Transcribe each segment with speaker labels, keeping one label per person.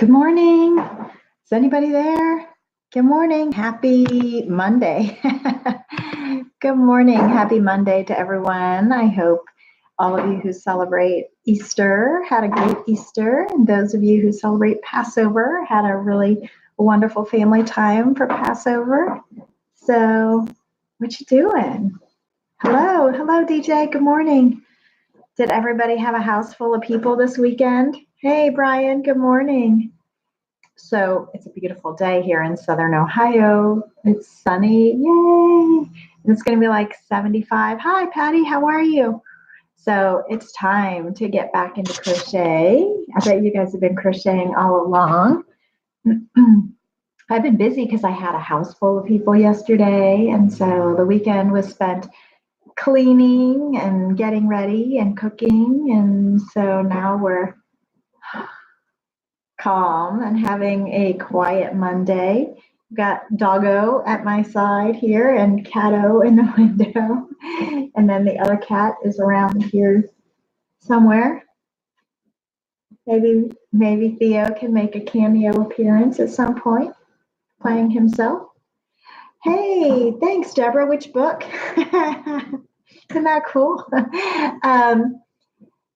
Speaker 1: Good morning. Is anybody there? Good morning. Happy Monday. Good morning. Happy Monday to everyone. I hope all of you who celebrate Easter had a great Easter. And those of you who celebrate Passover had a really wonderful family time for Passover. So what you doing? Hello. Hello, DJ. Good morning. Did everybody have a house full of people this weekend? Hey, Brian. Good morning. So it's a beautiful day here in Southern Ohio. It's sunny, yay! And it's going to be like 75. Hi, Patty, how are you? So it's time to get back into crochet. I bet you guys have been crocheting all along. I've been busy because I had a house full of people yesterday, and so the weekend was spent cleaning and getting ready and cooking, and so now we're calm and having a quiet Monday. Got Doggo at my side here and Catto in the window. And then the other cat is around here somewhere. Maybe Theo can make a cameo appearance at some point, playing himself. Hey, thanks, Deborah. Which book? Isn't that cool?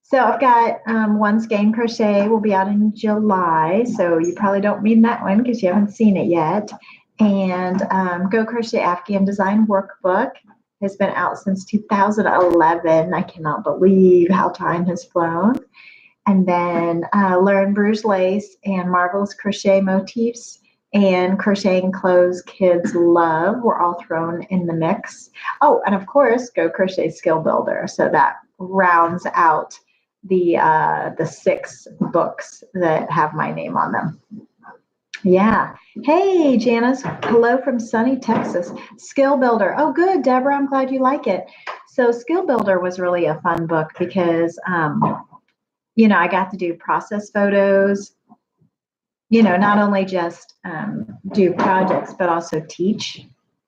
Speaker 1: So I've got One Skein Crochet will be out in July, so you probably don't mean that one because you haven't seen it yet. And Go Crochet Afghan Design Workbook has been out since 2011. I cannot believe how time has flown. And then Learn Bruges Lace and Marvelous Crochet Motifs and Crocheting Clothes Kids Love were all thrown in the mix. Oh, and of course, Go Crochet Skill Builder. So that rounds out the 6 books that have my name on them. Yeah. Hey, Janice. Hello from sunny Texas. Skill Builder. Oh, good, Deborah. I'm glad you like it. So Skill Builder was really a fun book because, I got to do process photos, not only just do projects, but also teach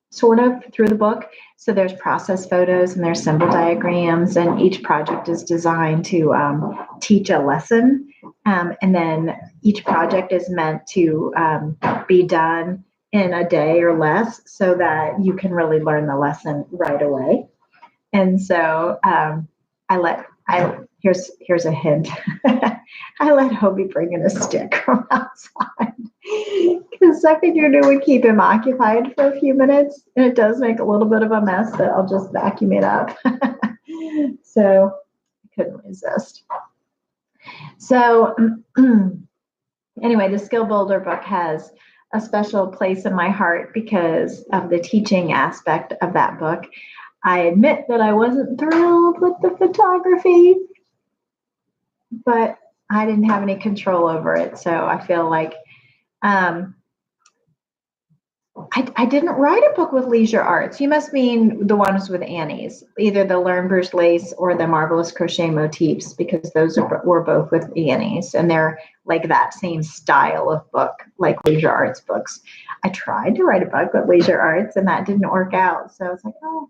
Speaker 1: sort of through the book. So there's process photos and there's symbol diagrams, and each project is designed to teach a lesson. And then each project is meant to be done in a day or less so that you can really learn the lesson right away. And so here's a hint. I let Hobie bring in a stick from outside because I figured it would keep him occupied for a few minutes, and it does make a little bit of a mess, but I'll just vacuum it up. So I couldn't resist. So anyway, the Skill Builder book has a special place in my heart because of the teaching aspect of that book. I admit that I wasn't thrilled with the photography, but I didn't have any control over it. So I feel like I didn't write a book with Leisure Arts. You must mean the ones with Annie's, either the Learn Bruges Lace or the Marvelous Crochet Motifs, because those were both with Annie's, and they're like that same style of book, like Leisure Arts books. I tried to write a book with Leisure Arts, and that didn't work out. So I was like, oh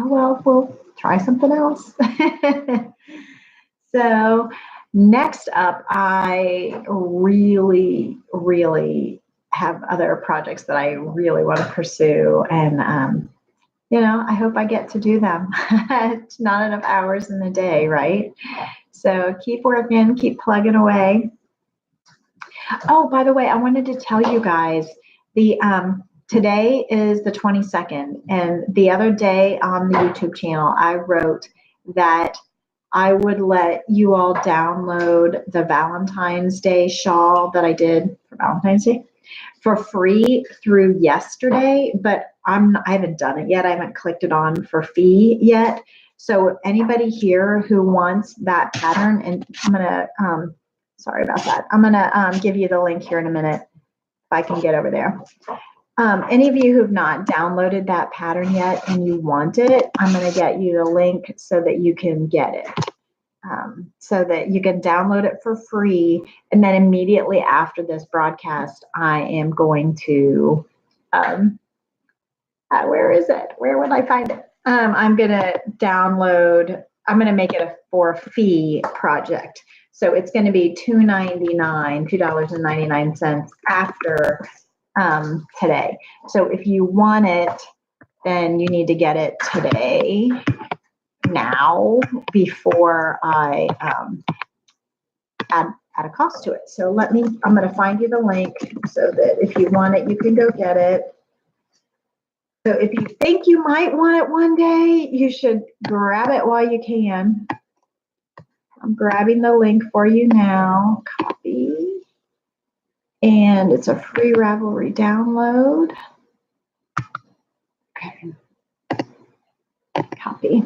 Speaker 1: well, we'll try something else. So next up, I really, really have other projects that I really want to pursue. And, I hope I get to do them. It's not enough hours in the day, right? So keep working, keep plugging away. Oh, by the way, I wanted to tell you guys, today is the 22nd, and the other day on the YouTube channel, I wrote that I would let you all download the Valentine's Day shawl that I did for Valentine's Day for free through yesterday, but I haven't done it yet. I haven't clicked it on for fee yet. So anybody here who wants that pattern, and I'm gonna, sorry about that. I'm gonna give you the link here in a minute if I can get over there. Any of you who've not downloaded that pattern yet and you want it, I'm going to get you the link so that you can get it, so that you can download it for free. And then immediately after this broadcast, I am going to, where is it? Where would I find it? I'm going to download I'm going to make it for a fee project. So it's going to be $2.99 after today. So if you want it, then you need to get it today, now, before I add a cost to it. So I'm going to find you the link so that if you want it, you can go get it. So if you think you might want it one day, you should grab it while you can. I'm grabbing the link for you now. Copy. And it's a free Ravelry download. Okay. Copy.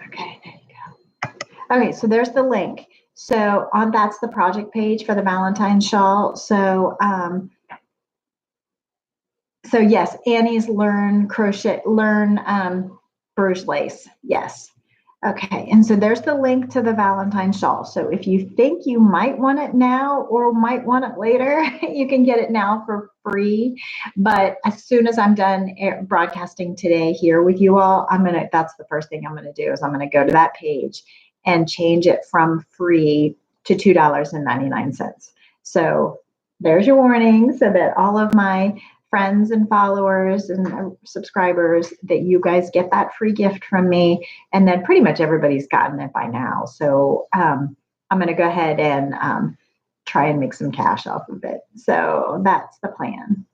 Speaker 1: Okay, there you go. Okay, so there's the link. So that's the project page for the Valentine shawl. So so yes, Annie's learn crochet, learn Bruce lace. Yes. Okay, and so there's the link to the Valentine shawl. So if you think you might want it now or might want it later, you can get it now for free. But as soon as I'm done broadcasting today here with you all, that's the first thing I'm gonna do is I'm gonna go to that page and change it from free to $2.99. So there's your warning, so that all of my friends and followers and subscribers, that you guys get that free gift from me. And then pretty much everybody's gotten it by now. So I'm going to go ahead and try and make some cash off of it. So that's the plan.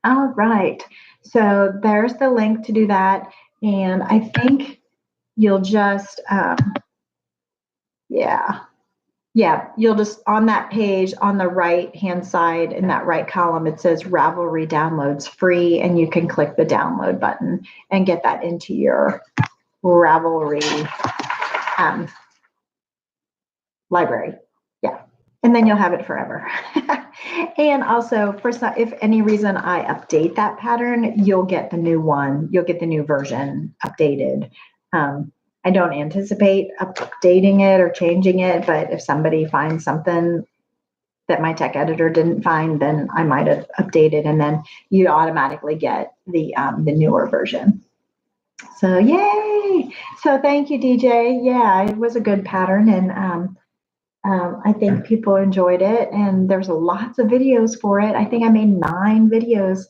Speaker 1: All right. So there's the link to do that. And I think you'll just, you'll just, on that page on the right hand side in that right column, it says Ravelry downloads free, and you can click the download button and get that into your Ravelry library. Yeah. And then you'll have it forever. And also, if any reason I update that pattern, you'll get the new one. You'll get the new version updated. I don't anticipate updating it or changing it, but if somebody finds something that my tech editor didn't find, then I might have updated, and then you automatically get the newer version. So yay! So thank you, DJ. Yeah, it was a good pattern, and I think people enjoyed it, and there's lots of videos for it. I think I made 9 videos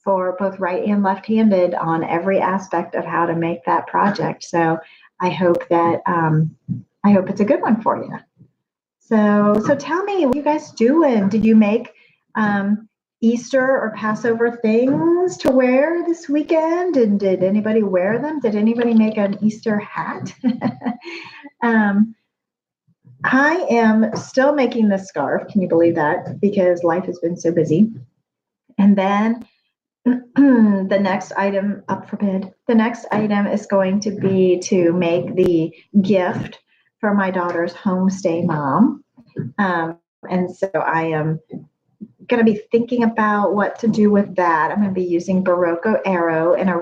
Speaker 1: for both right and left-handed on every aspect of how to make that project. So I hope that I hope it's a good one for you. So tell me, what are you guys doing? Did you make Easter or Passover things to wear this weekend? And did anybody wear them? Did anybody make an Easter hat? I am still making this scarf. Can you believe that? Because life has been so busy. And then the next item up for bid. The next item is going to be to make the gift for my daughter's homestay mom. And so I am going to be thinking about what to do with that. I'm going to be using Barocco Arrow in a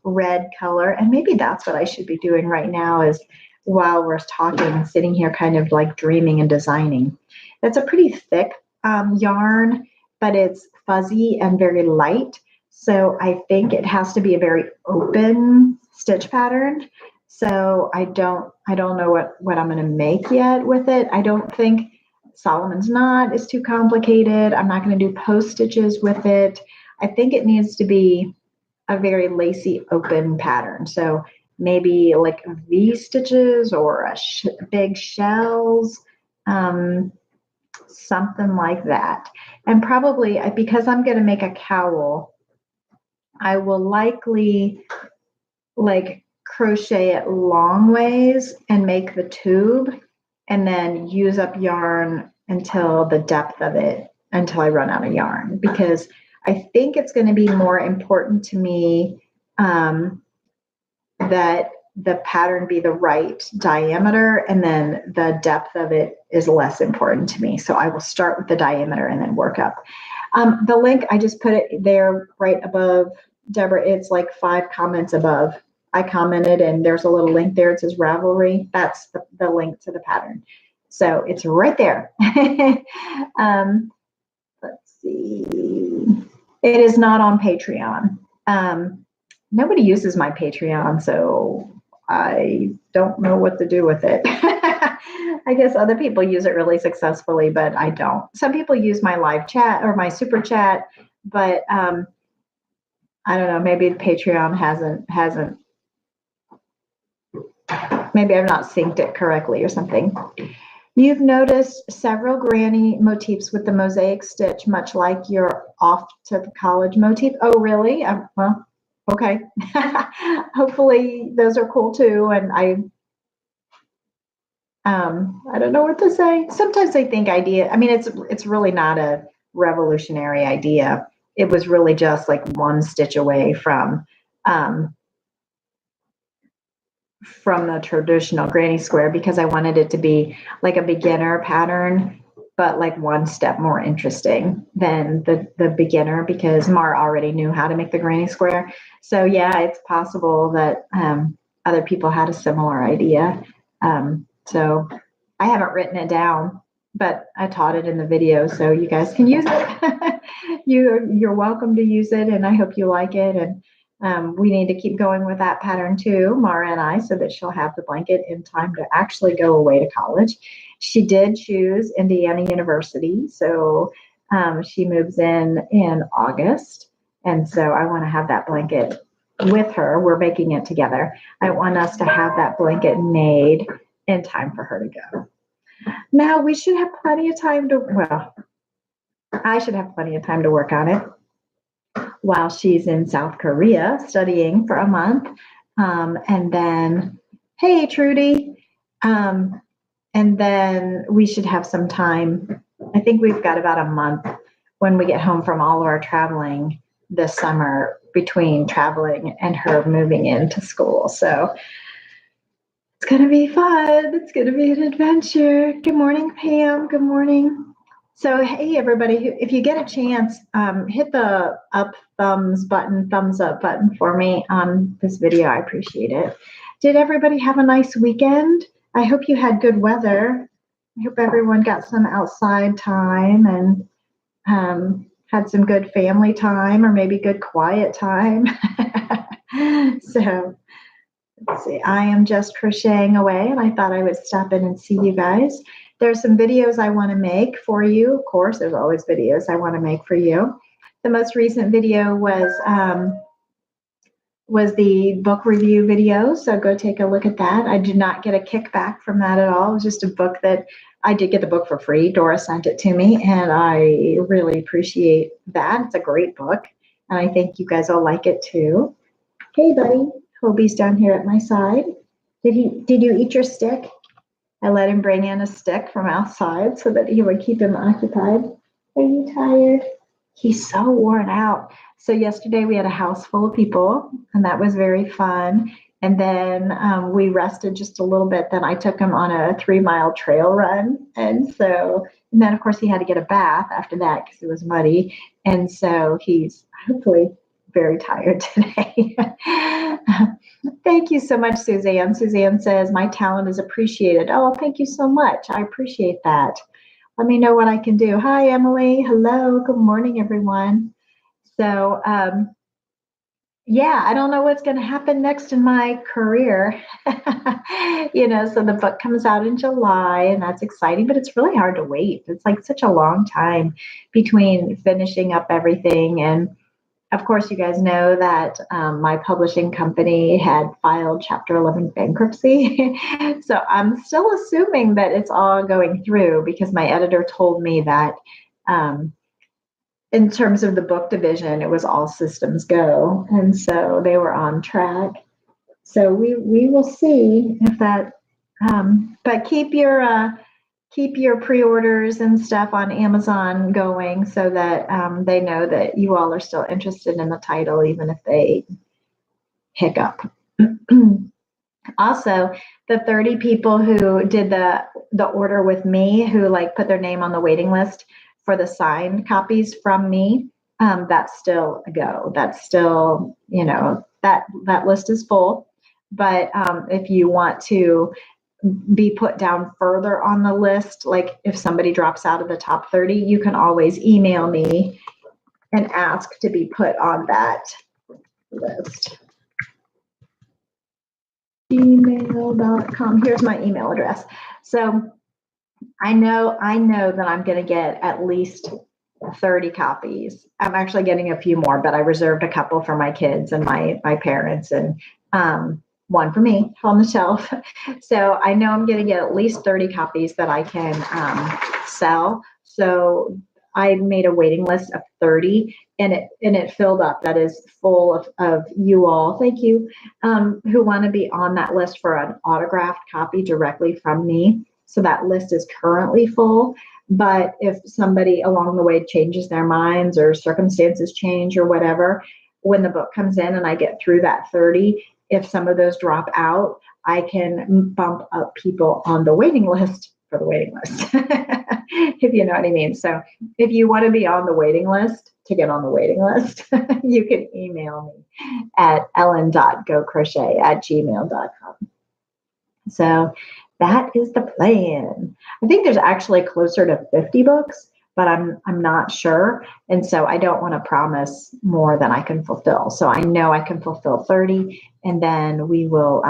Speaker 1: red color. And maybe that's what I should be doing right now, is while we're talking, sitting here kind of like dreaming and designing. It's a pretty thick yarn, but it's fuzzy and very light. So I think it has to be a very open stitch pattern. So I don't know what I'm going to make yet with it. I don't think Solomon's knot is too complicated. I'm not going to do post stitches with it. I think it needs to be a very lacy open pattern. So maybe like V stitches or big shells, something like that. And probably, because I'm going to make a cowl, I will likely like crochet it long ways and make the tube, and then use up yarn until the depth of it, until I run out of yarn, because I think it's going to be more important to me that the pattern be the right diameter, and then the depth of it is less important to me. So I will start with the diameter and then work up. The link, I just put it there right above, Deborah. It's like 5 comments above. I commented, and there's a little link there. It says Ravelry. That's the link to the pattern. So it's right there. Let's see. It is not on Patreon. nobody uses my Patreon, so I don't know what to do with it. I guess other people use it really successfully, but I don't. Some people use my live chat or my super chat, but I don't know. Maybe Patreon hasn't. Maybe I've not synced it correctly or something. You've noticed several granny motifs with the mosaic stitch, much like your off to the college motif. Oh, really? Well, okay. Hopefully those are cool too. And I don't know what to say. Sometimes I think I mean, it's really not a revolutionary idea. It was really just like one stitch away from the traditional granny square, because I wanted it to be like a beginner pattern, but like one step more interesting than the beginner, because Mar already knew how to make the granny square. So yeah, it's possible that other people had a similar idea. So I haven't written it down, but I taught it in the video, so you guys can use it. You're welcome to use it, and I hope you like it. And we need to keep going with that pattern too, Mara and I, so that she'll have the blanket in time to actually go away to college. She did choose Indiana University, so she moves in August. And so I want to have that blanket with her. We're making it together. I want us to have that blanket made in time for her to go. Now we should have plenty of time I should have plenty of time to work on it while she's in South Korea studying for a month. And then, hey, Trudy. And then we should have some time. I think we've got about a month when we get home from all of our traveling this summer, between traveling and her moving into school. So it's going to be fun. It's going to be an adventure. Good morning, Pam. Good morning. So, hey, everybody, if you get a chance, hit the thumbs up button for me on this video. I appreciate it. Did everybody have a nice weekend? I hope you had good weather. I hope everyone got some outside time and had some good family time, or maybe good quiet time. So let's see, I am just crocheting away, and I thought I would stop in and see you guys. There's some videos I want to make for you. Of course, there's always videos I want to make for you. The most recent video was the book review video, so go take a look at that. I did not get a kickback from that at all. It was just a book that I did get the book for free. Dora sent it to me, and I really appreciate that. It's a great book, and I think you guys will like it too. Hey, buddy. Hobie's down here at my side. Did you eat your stick? I let him bring in a stick from outside so that he would keep him occupied. Are you tired? He's so worn out. So yesterday we had a house full of people, and that was very fun. And then we rested just a little bit. Then I took him on a 3-mile trail run. And then of course he had to get a bath after that because it was muddy. And so he's hopefully very tired today. Thank you so much, Suzanne. Suzanne says, my talent is appreciated. Oh, thank you so much. I appreciate that. Let me know what I can do. Hi, Emily. Hello. Good morning, everyone. So, yeah, I don't know what's going to happen next in my career. So the book comes out in July, and that's exciting, but it's really hard to wait. It's like such a long time between finishing up everything. And of course, you guys know that my publishing company had filed Chapter 11 bankruptcy. So I'm still assuming that it's all going through, because my editor told me that in terms of the book division, it was all systems go. And so they were on track. So we will see if that, but keep your pre-orders and stuff on Amazon going, so that they know that you all are still interested in the title, even if they hiccup. Also, the 30 people who did the order with me, who like put their name on the waiting list for the signed copies from me, that's still a go. That's still, that list is full. But if you want to be put down further on the list, like if somebody drops out of the top 30, you can always email me and ask to be put on that list. gmail.com. Here's my email address. So I know that I'm going to get at least 30 copies. I'm actually getting a few more, but I reserved a couple for my kids and my parents, and one for me on the shelf. So I know I'm going to get at least 30 copies that I can sell. So I made a waiting list of 30, and it filled up. That is full of you all. Thank you, who want to be on that list for an autographed copy directly from me. So that list is currently full. But if somebody along the way changes their minds or circumstances change or whatever, when the book comes in and I get through that 30, if some of those drop out, I can bump up people on the waiting list for the waiting list, if you know what I mean. So if you want to be on the waiting list, to get on the waiting list, you can email me at ellen.gocrochet@gmail.com. So that is the plan. I think there's actually closer to 50 books, but I'm not sure. And so I don't want to promise more than I can fulfill. So I know I can fulfill 30, and then we'll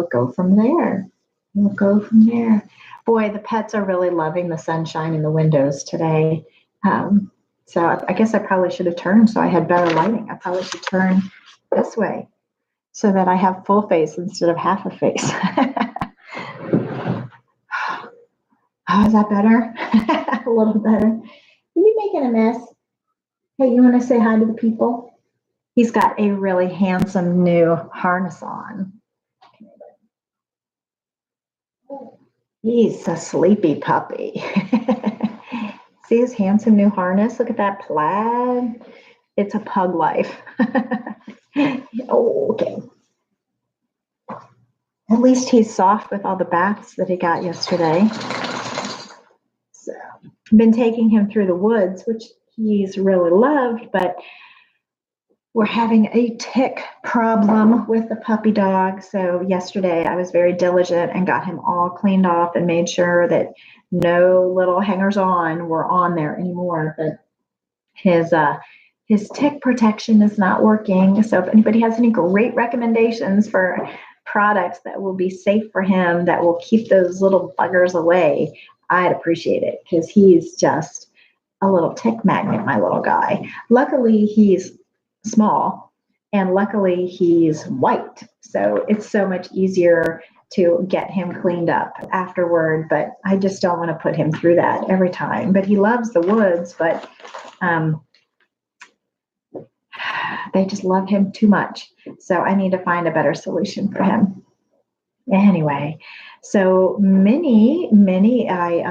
Speaker 1: go from there. We'll go from there. Boy, the pets are really loving the sunshine in the windows today. So I guess I probably should have turned so I had better lighting. I probably should turn this way so that I have full face instead of half a face. Oh, is that better? A little better. Are you making a mess? Hey, you want to say hi to the people? He's got a really handsome new harness on. He's a sleepy puppy. See his handsome new harness? Look at that plaid. It's a pug life. Oh, okay. At least he's soft with all the baths that he got yesterday. So I've been taking him through the woods, which he's really loved, but we're having a tick problem with the puppy dog. So yesterday I was very diligent and got him all cleaned off and made sure that no little hangers on were on there anymore. But his tick protection is not working. So if anybody has any great recommendations for products that will be safe for him, that will keep those little buggers away, I'd appreciate it, because he's just a little tick magnet, my little guy. Luckily, he's small, and luckily he's white. So it's so much easier to get him cleaned up afterward, but I just don't want to put him through that every time. But he loves the woods, but they just love him too much. So I need to find a better solution for him. Anyway, so Minnie, I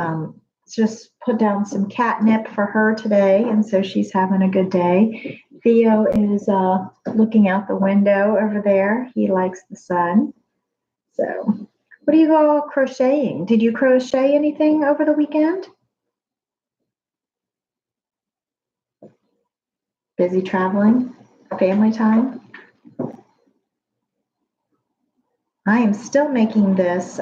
Speaker 1: just put down some catnip for her today, and so she's having a good day. Theo is looking out the window over there. He likes the sun. So what are you all crocheting? Did you crochet anything over the weekend? Busy traveling? Family time? I am still making this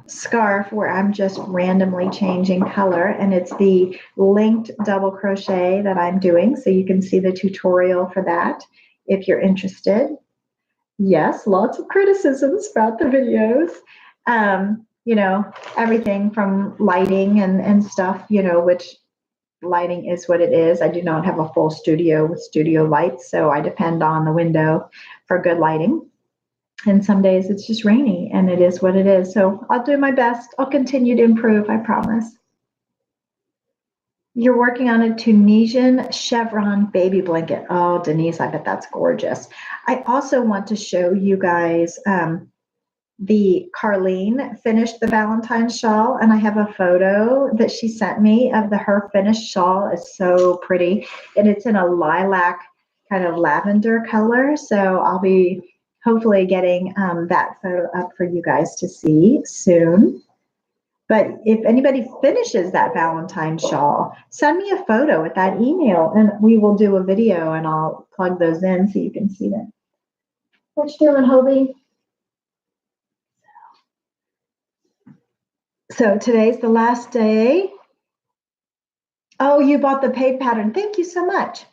Speaker 1: scarf where I'm just randomly changing color, and it's the linked double crochet that I'm doing. So you can see the tutorial for that if you're interested. Yes, lots of criticisms about the videos. Everything from lighting and stuff, which lighting is what it is. I do not have a full studio with studio lights, so I depend on the window for good lighting. And some days it's just rainy, and it is what it is. So I'll do my best. I'll continue to improve, I promise. You're working on a Tunisian chevron baby blanket. Oh, Denise, I bet that's gorgeous. I also want to show you guys the Carlene finished the Valentine shawl, and I have a photo that she sent me of her finished shawl. It's so pretty, and it's in a lilac kind of lavender color. So I'll be hopefully getting that photo up for you guys to see soon. But if anybody finishes that Valentine shawl, send me a photo with that email, and we will do a video, and I'll plug those in so you can see them. What you doing, Hobie? So today's the last day. Oh, you bought the paid pattern. Thank you so much.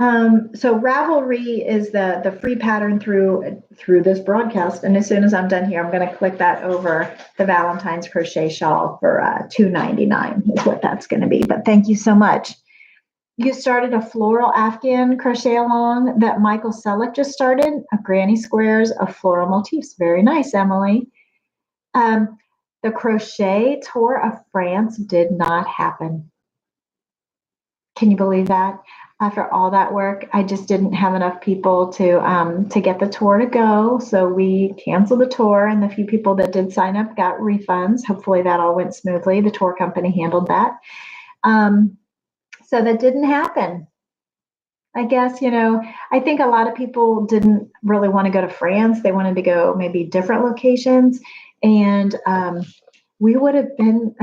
Speaker 1: So Ravelry is the free pattern through this broadcast, and as soon as I'm done here, I'm going to click that over the Valentine's crochet shawl for $2.99 is what that's going to be. But thank you so much. You started a floral Afghan crochet along that Michael Selleck just started, a granny squares of floral motifs. Very nice, Emily. The crochet tour of France did not happen. Can you believe that? After all that work, I just didn't have enough people to get the tour to go. So we canceled the tour, and the few people that did sign up got refunds. Hopefully that all went smoothly. The tour company handled that. So that didn't happen. I guess, I think a lot of people didn't really want to go to France. They wanted to go maybe different locations. And we would have been,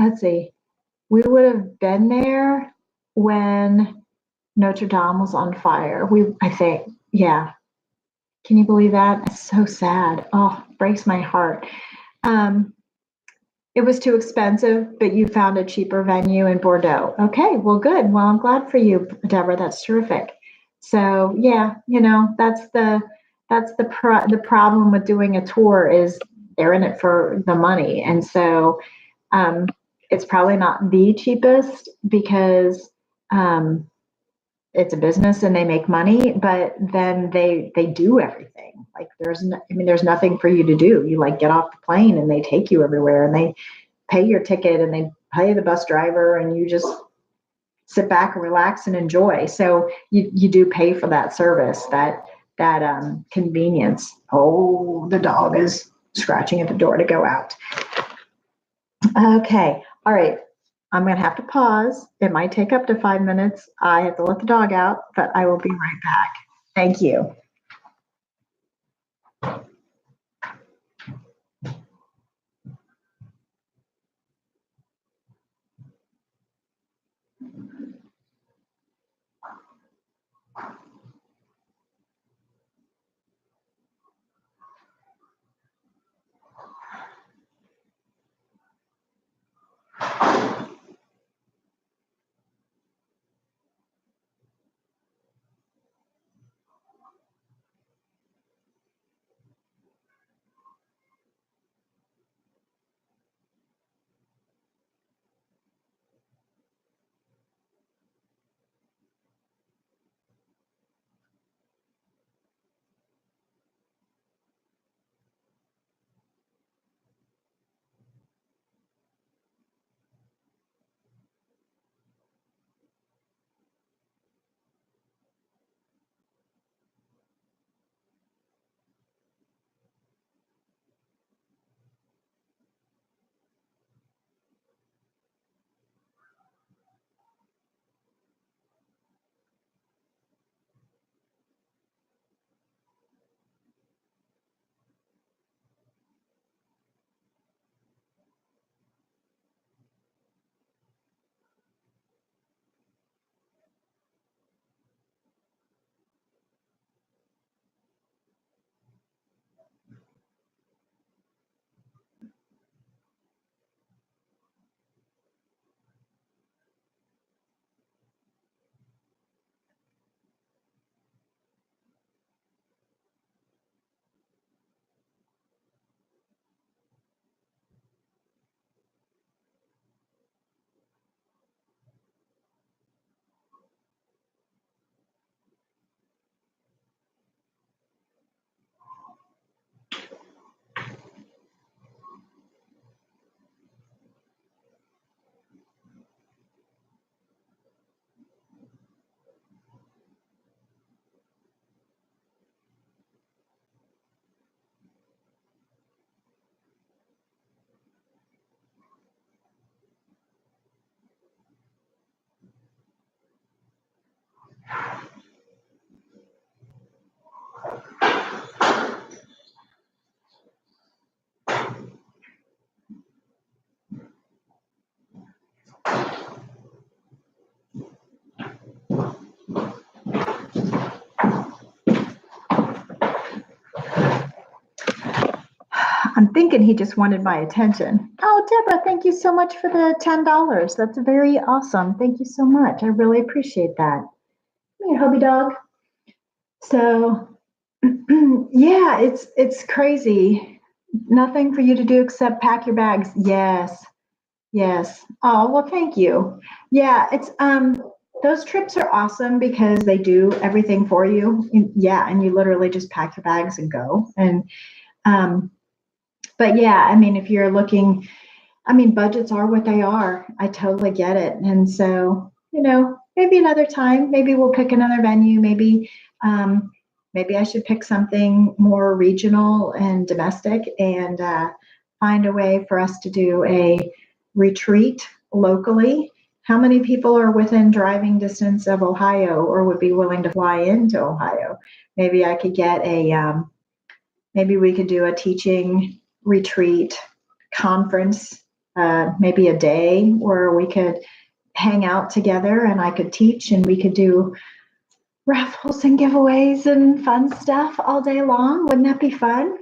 Speaker 1: we would have been there when Notre Dame was on fire. I think, yeah. Can you believe that? It's so sad. Oh, breaks my heart. It was too expensive, but you found a cheaper venue in Bordeaux. Okay, well, good. Well, I'm glad for you, Deborah. That's terrific. So yeah, that's the problem with doing a tour is they're in it for the money, and so it's probably not the cheapest because it's a business and they make money, but then they do everything. Like there's nothing for you to do. You like get off the plane and they take you everywhere and they pay your ticket and they pay the bus driver and you just sit back and relax and enjoy. So you do pay for that service, that convenience. Oh, the dog is scratching at the door to go out. Okay. All right. I'm going to have to pause. It might take up to 5 minutes. I have to let the dog out, but I will be right back. Thank you. I'm thinking he just wanted my attention. Oh, Deborah, thank you so much for the $10. That's very awesome. Thank you so much. I really appreciate that. Come here, hubby dog. So yeah, it's crazy. Nothing for you to do except pack your bags. Yes. Yes. Oh, well, thank you. Yeah, it's those trips are awesome because they do everything for you. Yeah, and you literally just pack your bags and go. And um but yeah, I mean if you're looking, I mean budgets are what they are. I totally get it. And so, maybe another time, maybe we'll pick another venue, um maybe I should pick something more regional and domestic and find a way for us to do a retreat locally. How many people are within driving distance of Ohio or would be willing to fly into Ohio? Maybe I could get maybe we could do a teaching retreat conference, maybe a day where we could hang out together and I could teach and we could do raffles and giveaways and fun stuff all day long. Wouldn't that be fun?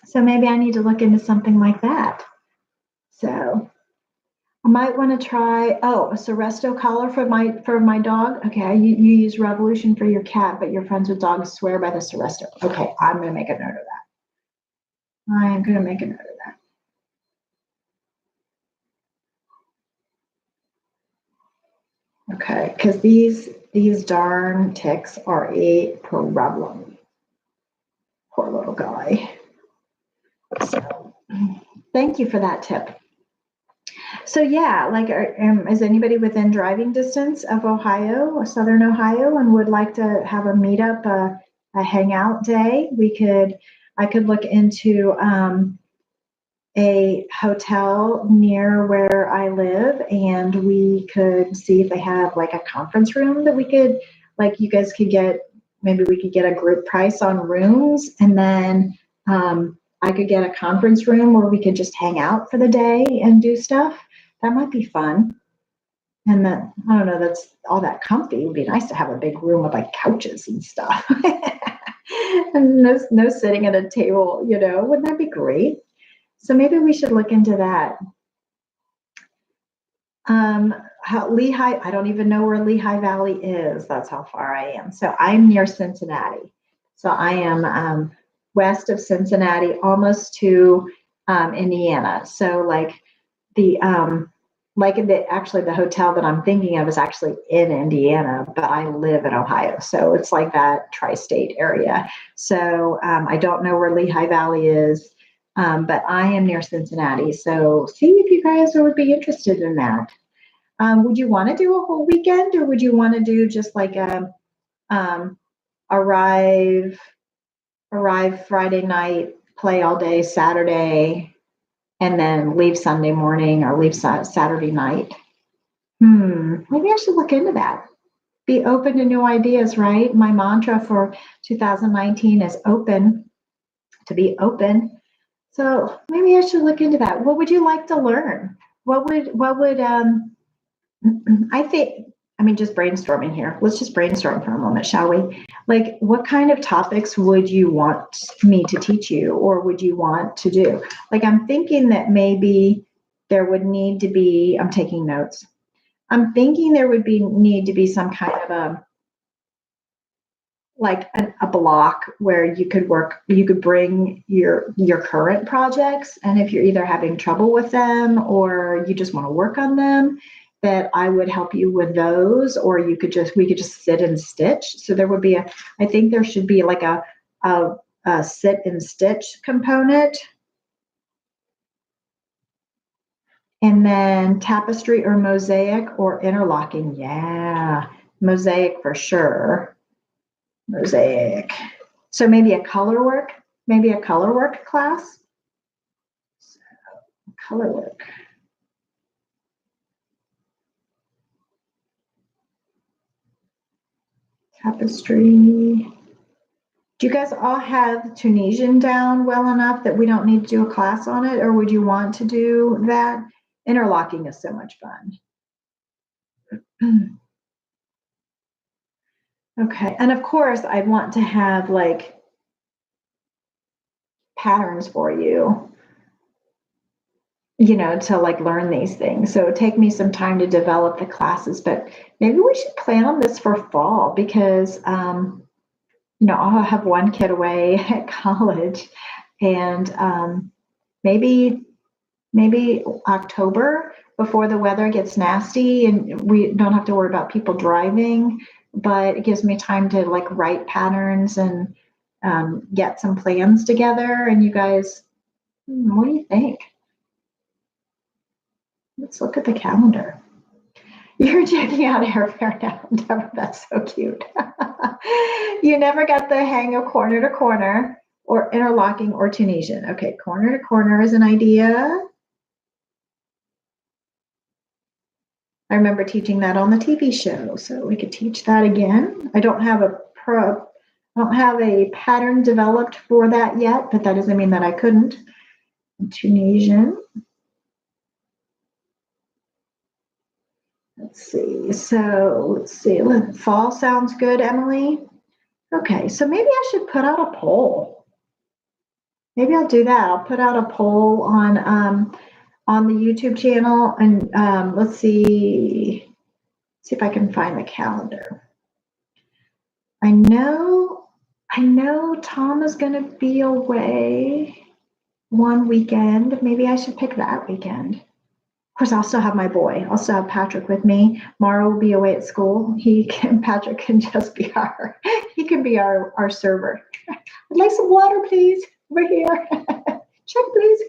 Speaker 1: So maybe I need to look into something like that. So I might want to try, a Seresto collar for my dog. Okay, you use Revolution for your cat, but your friends with dogs swear by the Seresto. Okay, I'm going to make a note of that. I am going to make a note of that. Okay, because these darn ticks are a problem. Poor little guy. So thank you for that tip. So yeah, like, is anybody within driving distance of Ohio, Southern Ohio, and would like to have a meetup, a hangout day? I could look into a hotel near where I live, and we could see if they have like a conference room that we could, like, you guys could get. Maybe we could get a group price on rooms, and then I could get a conference room where we could just hang out for the day and do stuff. That might be fun. And then, I don't know, that's all that comfy. It would be nice to have a big room with like couches and stuff. And no sitting at a table, wouldn't that be great? So maybe we should look into that. Lehigh, I don't even know where Lehigh Valley is. That's how far I am. So I'm near Cincinnati. So I am west of Cincinnati, almost to Indiana. So actually the hotel that I'm thinking of is actually in Indiana, but I live in Ohio. So it's like that tri-state area. So I don't know where Lehigh Valley is, but I am near Cincinnati. So see if you guys would be interested in that. Would you want to do a whole weekend, or would you want to do just like um, arrive Friday night, play all day Saturday, and then leave Sunday morning or leave Saturday night? Maybe I should look into that. Be open to new ideas, right? My mantra for 2019 is open, to be open. So maybe I should look into that. What would you like to learn? What would I think, I mean, just brainstorming here. Let's just brainstorm for a moment, shall we? Like, what kind of topics would you want me to teach you, or would you want to do? Like, I'm thinking that maybe there would need to be, I'm taking notes. I'm thinking there would need to be some kind of a block where you could bring your current projects, and if you're either having trouble with them or you just want to work on them, that I would help you with those, or we could just sit and stitch. So there would be I think there should be like a sit and stitch component, and then tapestry or mosaic or interlocking. Yeah, mosaic for sure. Mosaic. So maybe a color work class. So, color work. Tapestry. Do you guys all have Tunisian down well enough that we don't need to do a class on it, or would you want to do that? Interlocking is so much fun. Okay, and of course I'd want to have like patterns for you, to like learn these things. So it'd take me some time to develop the classes, but maybe we should plan on this for fall because I'll have one kid away at college, and maybe October before the weather gets nasty and we don't have to worry about people driving, but it gives me time to like write patterns and get some plans together. And you guys, what do you think? Let's look at the calendar. You're checking out airfare now, Deborah. That's so cute. You never got the hang of corner to corner or interlocking or Tunisian. Okay, corner to corner is an idea. I remember teaching that on the TV show, so we could teach that again. I don't have a pattern developed for that yet, but that doesn't mean that I couldn't. Tunisian. Let's see. Fall sounds good, Emily. Okay, so maybe I should put out a poll. Maybe I'll do that. I'll put out a poll on the YouTube channel, and let's see if I can find the calendar. I know Tom is going to be away one weekend. Maybe I should pick that weekend. Of course, I'll still have my boy. I'll still have Patrick with me. Mara will be away at school. Patrick can just be our server. I'd like some water, please, over here. Check, please.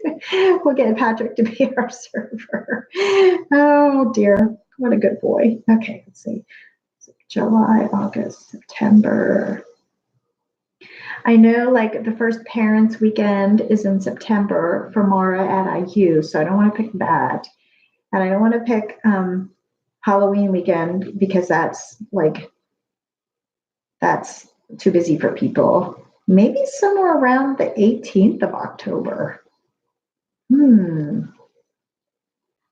Speaker 1: We'll get Patrick to be our server. Oh dear, what a good boy. Okay, let's see. July, August, September. I know like the first parents weekend is in September for Mara at IU, so I don't want to pick that. And I don't want to pick Halloween weekend because that's too busy for people. Maybe somewhere around the 18th of October.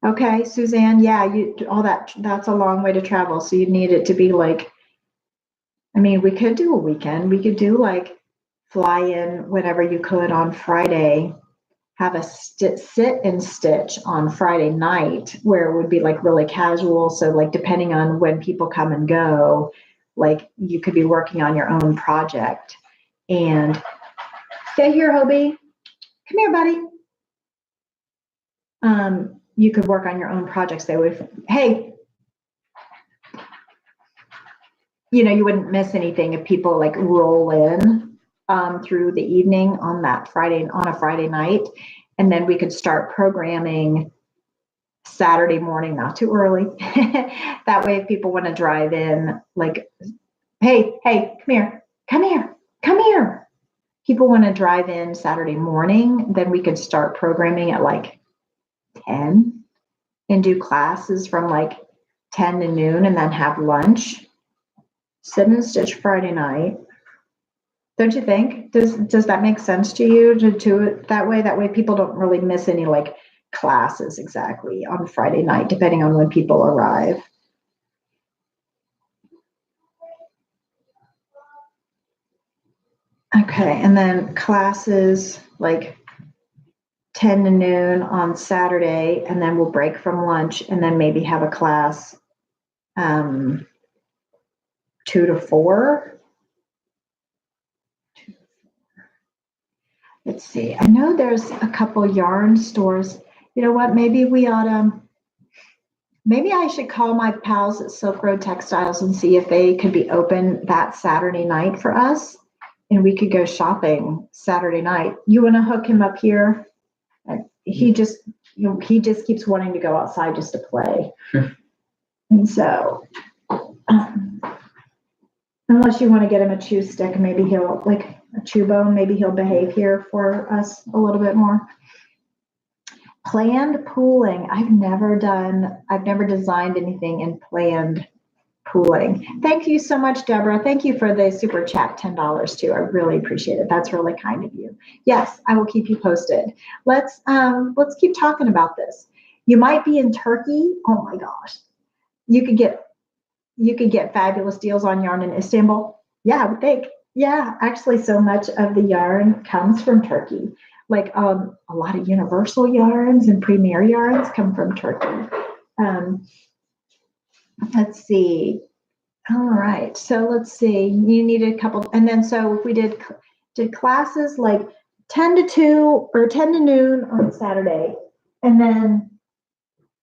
Speaker 1: Okay, Suzanne, yeah, that's a long way to travel. So you need it to be like, I mean, we could do a weekend. We could do like fly in whenever you could on Friday, have a sit and stitch on Friday night where it would be like really casual. So like depending on when people come and go, like you could be working on your own project. And stay here, Hobie. Come here, buddy. You could work on your own projects. They would, hey, you wouldn't miss anything if people like roll in through the evening on a Friday night. And then we could start programming Saturday morning, not too early. That way, if people want to drive in, like, hey, come here. People want to drive in Saturday morning, then we could start programming at like 10 and do classes from like 10 to noon and then have lunch. Sit and stitch Friday night. Don't you think? Does that make sense to you to do it that way? That way people don't really miss any like classes exactly on Friday night, depending on when people arrive. Okay, and then classes like 10 to noon on Saturday, and then we'll break from lunch and then maybe have a class 2 to 4. Let's see. I know there's a couple yarn stores. You know what? Maybe I should call my pals at Silk Road Textiles and see if they could be open that Saturday night for us, and we could go shopping Saturday night. You want to hook him up here? He just keeps wanting to go outside just to play. And so, unless you want to get him a chew stick, maybe he'll like a chew bone, maybe he'll behave here for us a little bit more. Planned pooling. I've never designed anything in planned pooling. Thank you so much, Deborah. Thank you for the super chat, $10 too. I really appreciate it. That's really kind of you. Yes, I will keep you posted. Let's keep talking about this. You might be in Turkey. Oh my gosh. You could get fabulous deals on yarn in Istanbul. Yeah, I would think. Yeah, actually so much of the yarn comes from Turkey. Like a lot of universal yarns and premier yarns come from Turkey. Let's see. All right, so let's see, you needed a couple, and then so if we did classes like 10 to 2 or 10 to noon on Saturday, and then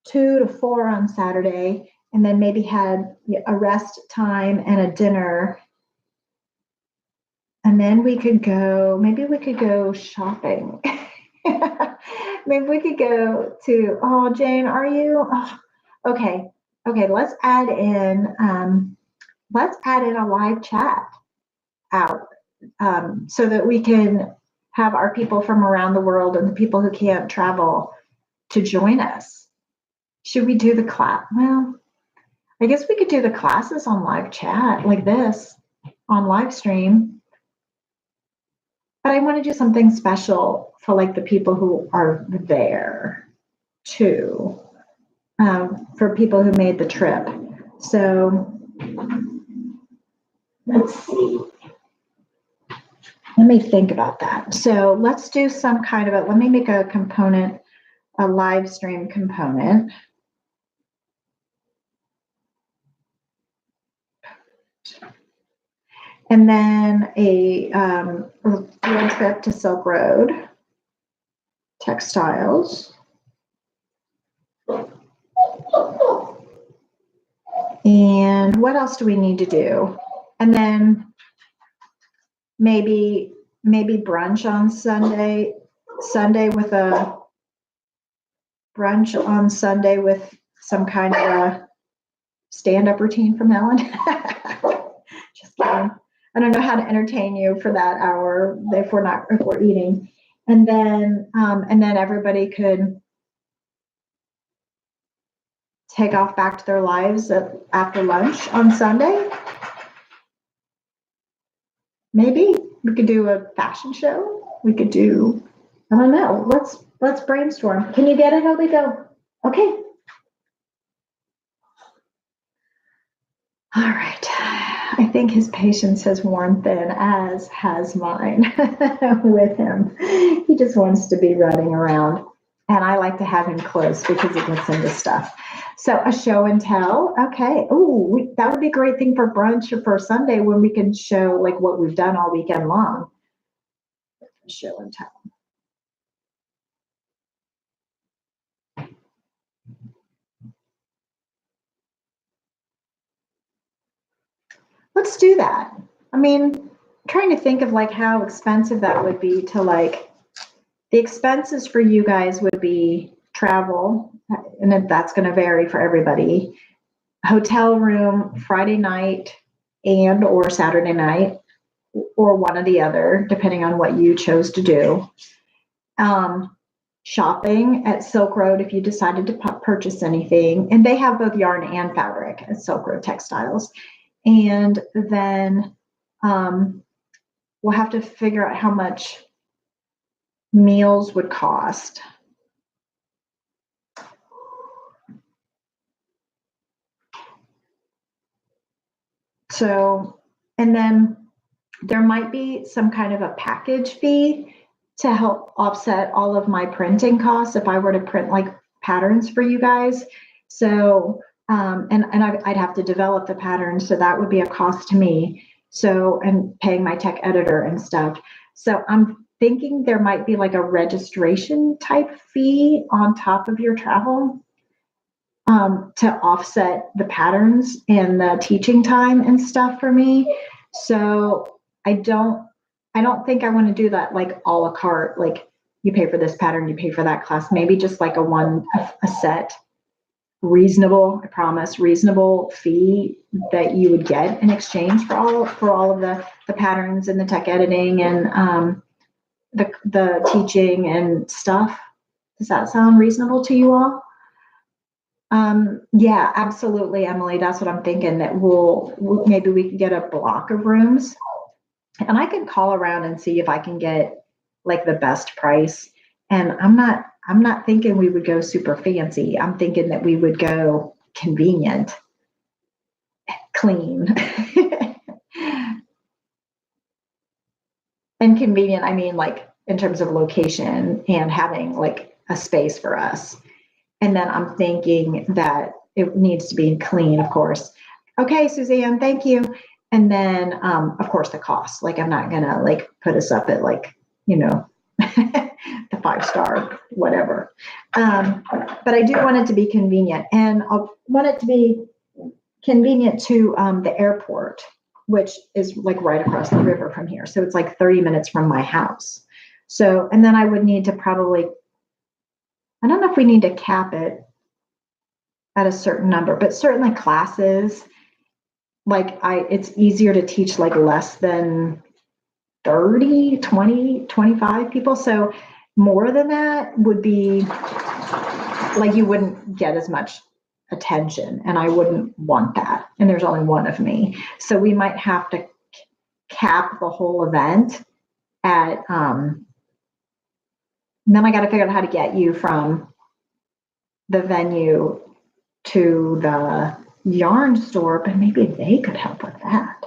Speaker 1: 2 to 4 on Saturday, and then maybe had a rest time and a dinner. And then maybe we could go shopping. Maybe we could go to, oh, Jane, are you? Oh, okay. Okay, let's add in a live chat out, so that we can have our people from around the world and the people who can't travel to join us. Should we do the class? Well, I guess we could do the classes on live chat like this on live stream. But I want to do something special for like the people who are there too, for people who made the trip. So let's see. Let me think about that. So let's do some kind of let me make a component, a live stream component. And then a field trip to Silk Road Textiles. And what else do we need to do? And then maybe brunch on Sunday with some kind of a stand-up routine from Ellen. Just kidding. I don't know how to entertain you for that hour if we're eating. And then everybody could take off back to their lives after lunch on Sunday. Maybe we could do a fashion show. We could do, I don't know. Let's brainstorm. Can you get it? How we go? Okay. All right. I think his patience has worn thin, as has mine with him. He just wants to be running around. And I like to have him close because he gets into stuff. So a show and tell. Okay. Oh, that would be a great thing for brunch or for Sunday when we can show like what we've done all weekend long. Show and tell. Let's do that. I mean, I'm trying to think of like how expensive that would be to like, the expenses for you guys would be travel, and that's going to vary for everybody. Hotel room Friday night and or Saturday night, or one or the other, depending on what you chose to do. Shopping at Silk Road if you decided to purchase anything, and they have both yarn and fabric at Silk Road Textiles. And then we'll have to figure out how much meals would cost. So, and then there might be some kind of a package fee to help offset all of my printing costs if I were to print like patterns for you guys. So, and I'd have to develop the pattern, so that would be a cost to me. So, and paying my tech editor and stuff. So I'm thinking there might be like a registration type fee on top of your travel, to offset the patterns and the teaching time and stuff for me. So I don't think I want to do that like a la carte, like you pay for this pattern, you pay for that class. Maybe just like a set reasonable, I promise, reasonable fee that you would get in exchange for all of the patterns and the tech editing and the teaching and stuff. Does that sound reasonable to you all? Yeah, absolutely, Emily. That's what I'm thinking, that maybe we can get a block of rooms, and I can call around and see if I can get like the best price. And I'm not thinking we would go super fancy. I'm thinking that we would go convenient, clean. And convenient, I mean like in terms of location and having like a space for us. And then I'm thinking that it needs to be clean, of course. Okay, Suzanne, thank you. And then, of course, the cost. Like, I'm not gonna like put us up at like, you know, the 5-star whatever. But I do want it to be convenient, and I want it to be convenient to the airport, which is like right across the river from here. So it's like 30 minutes from my house. So, and then I would need to probably, I don't know if we need to cap it at a certain number, but certainly classes, like it's easier to teach like less than 30, 20, 25 people. So more than that would be like, you wouldn't get as much attention, and I wouldn't want that. And there's only one of me. So we might have to cap the whole event at, and then I got to figure out how to get you from the venue to the yarn store, but maybe they could help with that.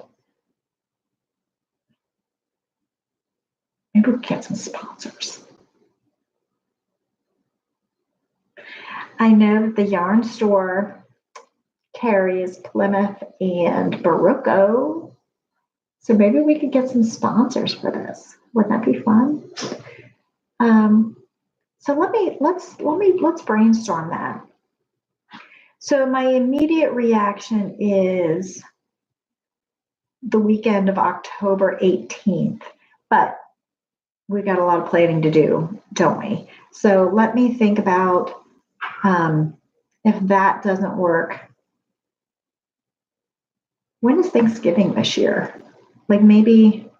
Speaker 1: Maybe we could get some sponsors. I know that the yarn store carries Plymouth and Barocco, so maybe we could get some sponsors for this. Wouldn't that be fun? So let's brainstorm that. So my immediate reaction is the weekend of October 18th, but we've got a lot of planning to do, don't we? So let me think about if that doesn't work. When is Thanksgiving this year? Like maybe,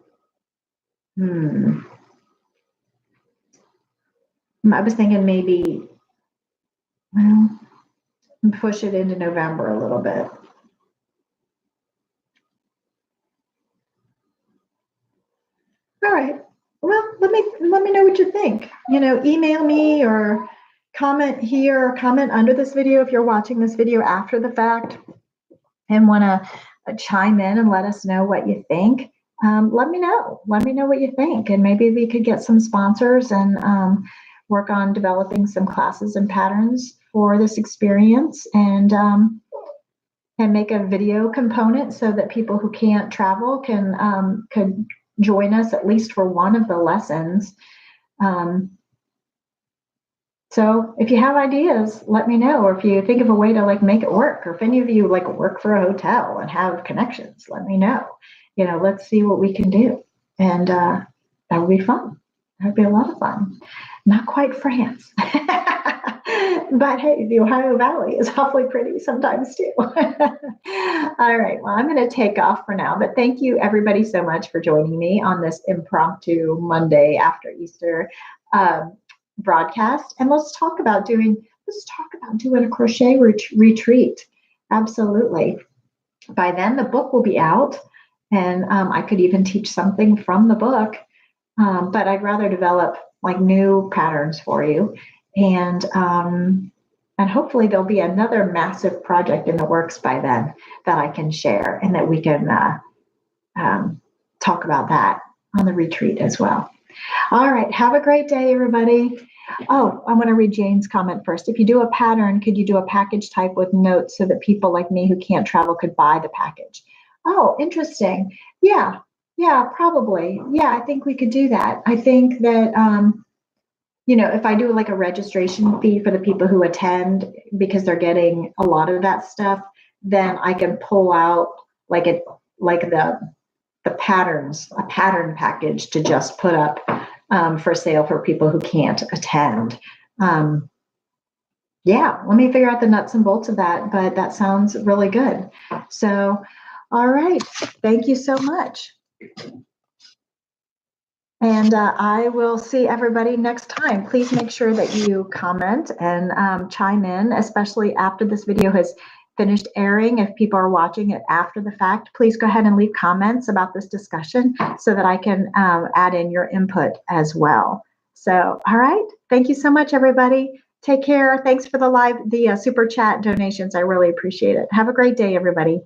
Speaker 1: I was thinking maybe, well, push it into November a little bit. All right. Well, let me know what you think. You know, email me or comment here or comment under this video if you're watching this video after the fact and want to chime in and let us know what you think. Let me know. Let me know what you think, and maybe we could get some sponsors and work on developing some classes and patterns for this experience, and make a video component so that people who can't travel can could join us at least for one of the lessons. So if you have ideas, let me know, or if you think of a way to like make it work, or if any of you like work for a hotel and have connections, let me know. You know, let's see what we can do. And that would be fun. That would be a lot of fun. Not quite France. But hey, the Ohio Valley is awfully pretty sometimes too. All right, well, I'm going to take off for now, but thank you everybody so much for joining me on this impromptu Monday after Easter broadcast. And let's talk about doing a crochet retreat. Absolutely. By then the book will be out, and I could even teach something from the book, but I'd rather develop like new patterns for you. And hopefully there'll be another massive project in the works by then that I can share, and that we can talk about that on the retreat as well. All right, have a great day, everybody. Oh, I want to read Jane's comment first. If you do a pattern, could you do a package type with notes so that people like me who can't travel could buy the package? Oh, interesting. Yeah, probably. Yeah, I think we could do that. I think that if I do like a registration fee for the people who attend, because they're getting a lot of that stuff, then I can pull out the patterns, a pattern package to just put up for sale for people who can't attend. Yeah, let me figure out the nuts and bolts of that, but that sounds really good. So, all right, thank you so much. And I will see everybody next time. Please make sure that you comment and chime in, especially after this video has finished airing. If people are watching it after the fact, please go ahead and leave comments about this discussion so that I can add in your input as well. So, all right. Thank you so much, everybody. Take care. Thanks for the super chat donations. I really appreciate it. Have a great day, everybody.